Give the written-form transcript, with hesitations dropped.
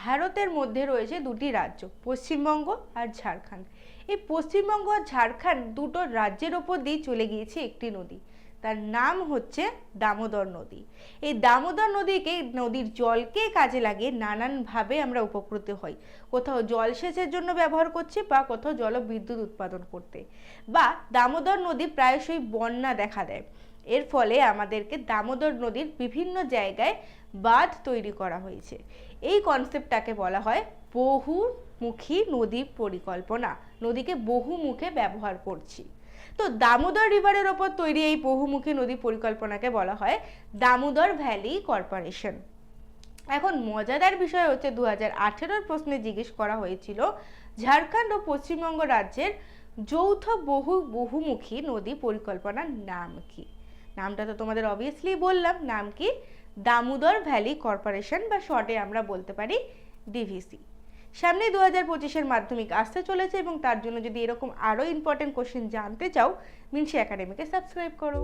ভারতের মধ্যে রয়েছে দুটি রাজ্য, পশ্চিমবঙ্গ আর ঝাড়খণ্ড। এই পশ্চিমবঙ্গ আর ঝাড়খণ্ড দুটো রাজ্যের ওপর দিয়ে চলে গিয়েছে একটি নদী, তার নাম হচ্ছে দামোদর নদী। এই দামোদর নদীকে, নদীর জলকে কাজে লাগিয়ে নানানভাবে আমরা উপকৃত হই। কোথাও জলসেচের জন্য ব্যবহার করছি, বা কোথাও জলবিদ্যুৎ উৎপাদন করতে, বা দামোদর নদী প্রায়শই বন্যা দেখা দেয়। এর ফলে আমাদেরকে দামোদর নদীর বিভিন্ন জায়গায় বাঁধ তৈরি করা হয়েছে। এই কনসেপ্টটাকে বলা হয় বহুমুখী নদী পরিকল্পনা। নদীকে বহুমুখে ব্যবহার করছি। তো দামোদর রিভারের ওপর তৈরি এই বহুমুখী নদী পরিকল্পনাকে বলা হয় দামোদর ভ্যালি কর্পোরেশন। এখন মজাদার বিষয় হচ্ছে 2018 প্রশ্নে জিজ্ঞেস করা হয়েছিল ঝাড়খণ্ড ও পশ্চিমবঙ্গ রাজ্যের যৌথ বহুমুখী নদী পরিকল্পনার নাম কি। নামটা তো তোমাদের অবভিয়াসলি বললাম, নাম কি? দামোদর ভ্যালি কর্পোরেশন, বা শর্টে আমরা বলতে পারি ডিভিসি। সামনে 2025-এর মাধ্যমিক আসতে চলেছে, এবং তার জন্য যদি এরকম আরও ইম্পর্টেন্ট কোশ্চেন জানতে চাও, মিনসি একাডেমিকে সাবস্ক্রাইব করো।